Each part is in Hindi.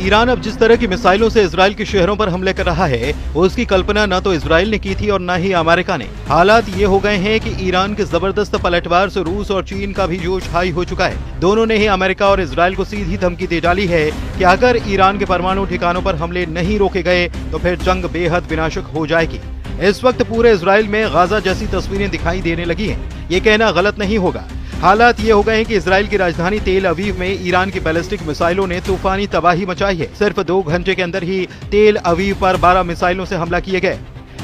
ईरान अब जिस तरह की मिसाइलों से इजराइल के शहरों पर हमले कर रहा है, उसकी कल्पना न तो इजराइल ने की थी और न ही अमेरिका ने। हालात ये हो गए हैं कि ईरान के जबरदस्त पलटवार से रूस और चीन का भी जोश हाई हो चुका है। दोनों ने ही अमेरिका और इजराइल को सीधी धमकी दे डाली है कि अगर ईरान के परमाणु ठिकानों पर हमले नहीं रोके गए तो फिर जंग बेहद विनाशक हो जाएगी। इस वक्त पूरे इजराइल में गाजा जैसी तस्वीरें दिखाई देने लगी हैं। ये कहना गलत नहीं होगा। हालात ये हो गए हैं कि इजराइल की राजधानी तेल अवीव में ईरान की बैलिस्टिक मिसाइलों ने तूफानी तबाही मचाई है। सिर्फ 2 घंटे के अंदर ही तेल अवीव पर 12 मिसाइलों से हमला किए गए,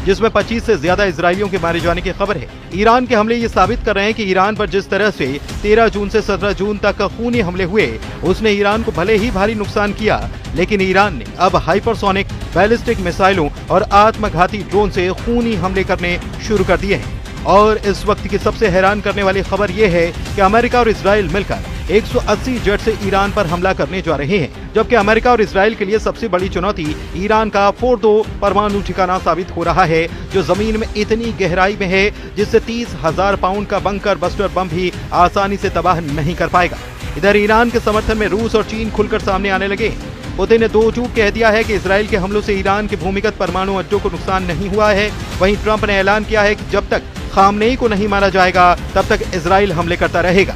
जिसमें 25 से ज्यादा इजरायलियों के मारे जाने की खबर है। ईरान के हमले ये साबित कर रहे हैं कि ईरान पर जिस तरह से 13 जून से 17 जून तक खूनी हमले हुए, उसने ईरान को भले ही भारी नुकसान किया, लेकिन ईरान ने अब हाइपरसोनिक बैलिस्टिक मिसाइलों और आत्मघाती ड्रोन से खूनी हमले करने शुरू कर दिए हैं। और इस वक्त की सबसे हैरान करने वाली खबर यह है कि अमेरिका और इजराइल मिलकर 180 जेट से ईरान पर हमला करने जा रहे हैं, जबकि अमेरिका और इजराइल के लिए सबसे बड़ी चुनौती ईरान का फोर्दो परमाणु ठिकाना साबित हो रहा है, जो जमीन में इतनी गहराई में है जिससे 30,000 पाउंड का बंकर बस्टर बम भी आसानी से तबाह नहीं कर पाएगा। इधर ईरान के समर्थन में रूस और चीन खुलकर सामने आने लगे। पुतिन ने 2 चूक कह दिया है कि इजराइल के हमलों से ईरान के भूमिगत परमाणु अड्डों को नुकसान नहीं हुआ है। वहीं ट्रंप ने ऐलान किया है कि जब तक खामनेई को नहीं मारा जाएगा तब तक इजराइल हमले करता रहेगा।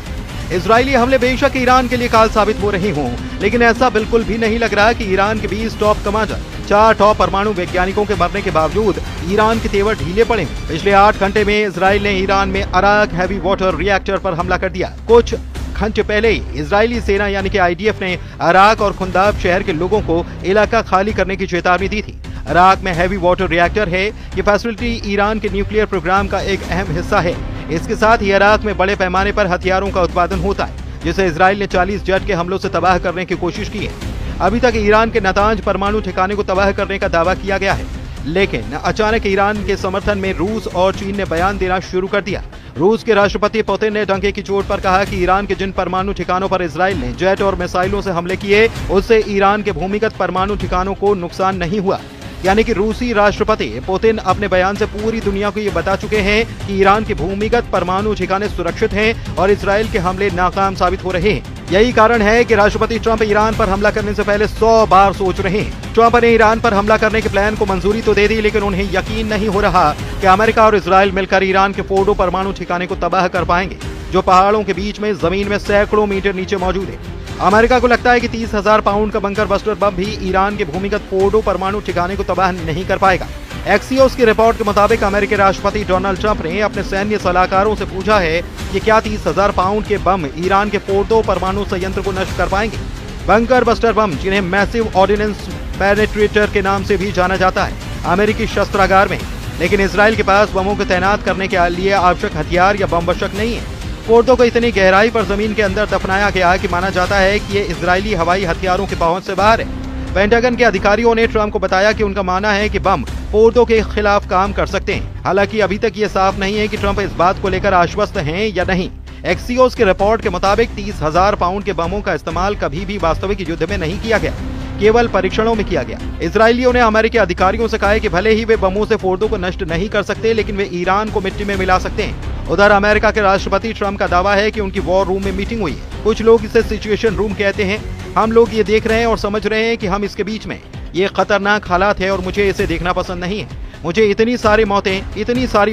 इजरायली हमले बेशक ईरान के लिए काल साबित हो रहे हों, लेकिन ऐसा बिल्कुल भी नहीं लग रहा कि ईरान के 20 टॉप कमांडर, 4 टॉप परमाणु वैज्ञानिकों के मरने के बावजूद ईरान के तेवर ढीले पड़े। पिछले 8 घंटे में इजराइल ने ईरान में अराक हैवी वाटर रिएक्टर पर हमला कर दिया। कुछ घंटे पहले ही इजरायली सेना यानी कि आईडीएफ ने अराक और खुंदाब शहर के लोगों को इलाका खाली करने की चेतावनी दी थी। अराक में हैवी वाटर रिएक्टर है। ये फैसिलिटी ईरान के न्यूक्लियर प्रोग्राम का एक अहम हिस्सा है। इसके साथ ही अराक में बड़े पैमाने पर हथियारों का उत्पादन होता है, जिसे इजराइल ने 40 जेट के हमलों से तबाह करने की कोशिश की है। अभी तक ईरान के नातांज परमाणु ठिकाने को तबाह करने का दावा किया गया है, लेकिन अचानक ईरान के समर्थन में रूस और चीन ने बयान देना शुरू कर दिया। रूस के राष्ट्रपति पुतिन ने डंके की चोट पर कहा कि ईरान के जिन परमाणु ठिकानों पर इजराइल ने जेट और मिसाइलों से हमले किए, उससे ईरान के भूमिगत परमाणु ठिकानों को नुकसान नहीं हुआ। यानी कि रूसी राष्ट्रपति पुतिन अपने बयान से पूरी दुनिया को ये बता चुके हैं कि ईरान के भूमिगत परमाणु ठिकाने सुरक्षित हैं और इजराइल के हमले नाकाम साबित हो रहे हैं। यही कारण है कि राष्ट्रपति ट्रंप ईरान पर हमला करने से पहले 100 बार सोच रहे हैं। ट्रंप ने ईरान पर हमला करने के प्लान को मंजूरी तो दे दी, लेकिन उन्हें यकीन नहीं हो रहा कि अमेरिका और इजराइल मिलकर ईरान के फोर्डो परमाणु ठिकाने को तबाह कर पाएंगे, जो पहाड़ों के बीच में जमीन में सैकड़ों मीटर नीचे मौजूद है। अमेरिका को लगता है कि 30,000 पाउंड का बंकर बस्टर बम भी ईरान के भूमिगत फोर्डो परमाणु ठिकाने को तबाह नहीं कर पाएगा। एक्सियोस की रिपोर्ट के मुताबिक अमेरिकी राष्ट्रपति डोनाल्ड ट्रंप ने अपने सैन्य सलाहकारों से पूछा है कि क्या 30,000 पाउंड के बम ईरान के फोर्डो परमाणु संयंत्र को नष्ट कर पाएंगे। बंकर बस्टर बम, जिन्हें मैसिव ऑर्डिनेंस पेनेट्रेटर के नाम से भी जाना जाता है, अमेरिकी शस्त्रागार में, लेकिन इजराइल के पास बमों को तैनात करने के लिए आवश्यक हथियार या बम वशक नहीं है। फोर्डो को इतनी गहराई पर जमीन के अंदर दफनाया गया कि माना जाता है कि ये इजरायली हवाई हथियारों की पहुंच से बाहर है। पेंटागन के अधिकारियों ने ट्रंप को बताया कि उनका मानना है कि बम फोर्डो के खिलाफ काम कर सकते हैं। हालांकि अभी तक ये साफ नहीं है कि ट्रंप इस बात को लेकर आश्वस्त हैं या नहीं। एक्सियोस की रिपोर्ट के मुताबिक 30,000 पाउंड के बमों का इस्तेमाल कभी भी वास्तविक युद्ध में नहीं किया गया, केवल परीक्षणों में किया गया। इजरायलियों ने अमेरिकी अधिकारियों से कहा है कि भले ही वे बमों से फोर्डो को नष्ट नहीं कर सकते, लेकिन वे ईरान को मिट्टी में मिला सकते हैं। उधर अमेरिका के राष्ट्रपति ट्रंप का दावा है कि उनकी वॉर रूम में मीटिंग हुई है। कुछ लोग इसे सिचुएशन रूम कहते हैं। हम लोग ये देख रहे हैं और समझ रहे हैं कि हम इसके बीच में, ये खतरनाक हालात है और मुझे इसे देखना पसंद नहीं है। मुझे इतनी सारी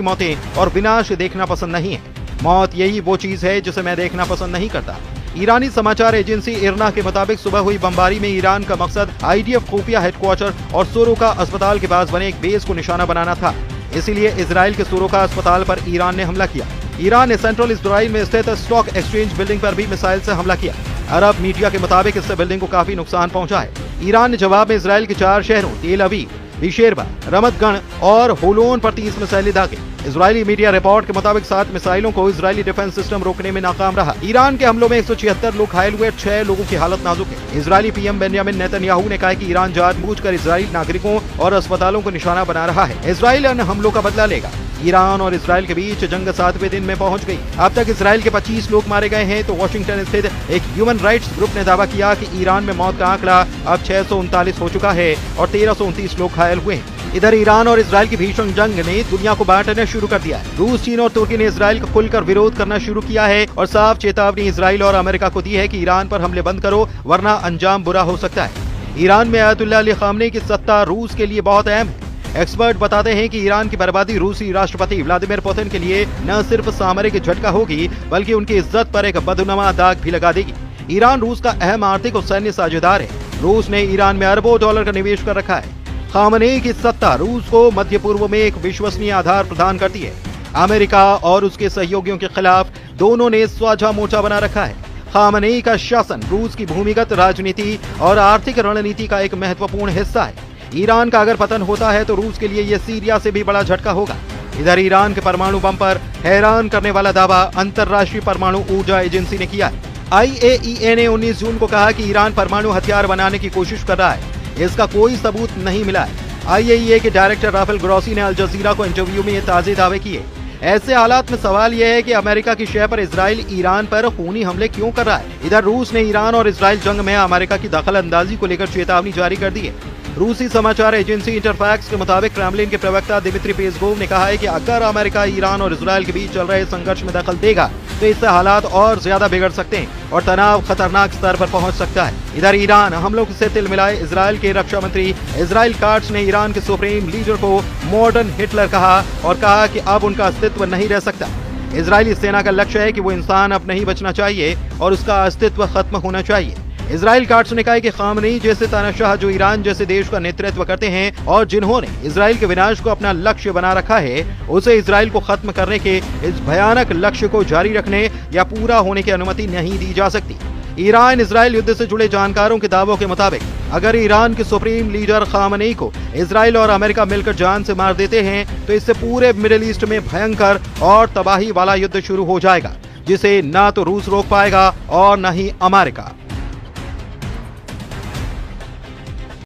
मौतें और विनाश देखना पसंद नहीं है। मौत यही वो चीज है जिसे मैं देखना पसंद नहीं करता। ईरानी समाचार एजेंसी इरना के मुताबिक सुबह हुई बमबारी में ईरान का मकसद आईडीएफ खुफिया हेडक्वार्टर और सोरोका अस्पताल के पास बने एक बेस को निशाना बनाना था। इसीलिए इजराइल के सोरोका अस्पताल पर ईरान ने हमला किया। ईरान ने सेंट्रल इजराइल में स्थित स्टॉक एक्सचेंज बिल्डिंग पर भी मिसाइल से हमला किया। अरब मीडिया के मुताबिक इससे बिल्डिंग को काफी नुकसान पहुंचा है। ईरान ने जवाब में इजराइल के 4 शहरों तेल अवीव, बिशेरबा, रमतगढ़ और होलोन पर 30 मिसाइलें दागे। इजरायली मीडिया रिपोर्ट के मुताबिक 7 मिसाइलों को इजरायली डिफेंस सिस्टम रोकने में नाकाम रहा। ईरान के हमलों में 176 लोग घायल हुए, 6 लोगों की हालत नाजुक है। इजरायली पीएम बेंजामिन नेतन्याहू ने कहा कि ईरान जानबूझकर इजरायली नागरिकों और अस्पतालों को निशाना बना रहा है। इजराइल इन हमलों का बदला लेगा। ईरान और इजराइल के बीच जंग 7वें दिन में पहुंच गई। अब तक इजराइल के 25 लोग मारे गए हैं, तो वॉशिंगटन स्थित एक ह्यूमन राइट्स ग्रुप ने दावा किया कि ईरान में मौत का आंकड़ा अब 639 हो चुका है और 1329 लोग घायल हुए हैं। इधर ईरान और इजराइल की भीषण जंग ने दुनिया को बांटना शुरू कर दिया है। रूस, चीन और तुर्की ने इजराइल का खुलकर विरोध करना शुरू किया है और साफ चेतावनी इजराइल और अमेरिका को दी है कि ईरान पर हमले बंद करो, वरना अंजाम बुरा हो सकता है। ईरान में अयतुल्लाह अली खामनेई की सत्ता रूस के लिए बहुत अहम है। एक्सपर्ट बताते हैं कि ईरान की बर्बादी रूसी राष्ट्रपति व्लादिमीर पुतिन के लिए न सिर्फ सामरिक झटका होगी, बल्कि उनकी इज्जत पर एक बदनुमा दाग भी लगा देगी। ईरान रूस का अहम आर्थिक और सैन्य साझेदार है। रूस ने ईरान में अरबों डॉलर का निवेश कर रखा है। खामनेई की सत्ता रूस को मध्य पूर्व में एक विश्वसनीय आधार प्रदान करती है। अमेरिका और उसके सहयोगियों के खिलाफ दोनों ने साझा मोर्चा बना रखा है। खामनेई का शासन रूस की भूमिगत राजनीति और आर्थिक रणनीति का एक महत्वपूर्ण हिस्सा है। ईरान का अगर पतन होता है तो रूस के लिए यह सीरिया से भी बड़ा झटका होगा। इधर ईरान के परमाणु बम पर हैरान करने वाला दावा अंतर्राष्ट्रीय परमाणु ऊर्जा एजेंसी ने किया है। IAEA ने 19 जून को कहा कि ईरान परमाणु हथियार बनाने की कोशिश कर रहा है। इसका कोई सबूत नहीं मिला है। IAEA के डायरेक्टर राफेल ग्रोसी ने अल जजीरा को इंटरव्यू में ये ताजे दावे किए। ऐसे हालात में सवाल यह है कि अमेरिका की शय पर इजराइल ईरान पर खूनी हमले क्यों कर रहा है। इधर रूस ने ईरान और इजराइल जंग में अमेरिका की दखलंदाजी को लेकर चेतावनी जारी कर दी है। रूसी समाचार एजेंसी इंटरफैक्स के मुताबिक क्रेमलिन के प्रवक्ता दिमित्री पेस्कोव ने कहा है कि अगर अमेरिका ईरान और इजराइल के बीच चल रहे संघर्ष में दखल देगा तो इससे हालात और ज्यादा बिगड़ सकते हैं और तनाव खतरनाक स्तर पर पहुंच सकता है। इधर ईरान हमलों से तिल मिलाए इजराइल के रक्षा मंत्री इजराइल काट्स ने ईरान के सुप्रीम लीडर को मॉडर्न हिटलर कहा और कहा कि अब उनका अस्तित्व नहीं रह सकता। इजरायली सेना का लक्ष्य है कि वो इंसान अब नहीं बचना चाहिए और उसका अस्तित्व खत्म होना चाहिए। इजराइल काट्स ने कहा कि खामनेई जैसे तानाशाह जो ईरान जैसे देश का नेतृत्व करते हैं और जिन्होंने इजराइल के विनाश को अपना लक्ष्य बना रखा है, उसे इजराइल को खत्म करने के इस भयानक लक्ष्य को जारी रखने या पूरा होने की अनुमति नहीं दी जा सकती। ईरान इजराइल युद्ध से जुड़े जानकारों के दावों के मुताबिक अगर ईरान के सुप्रीम लीडर खामनेई को इजराइल और अमेरिका मिलकर जान से मार देते हैं तो इससे पूरे मिडिल ईस्ट में भयंकर और तबाही वाला युद्ध शुरू हो जाएगा, जिसे ना तो रूस रोक पाएगा और न ही अमेरिका।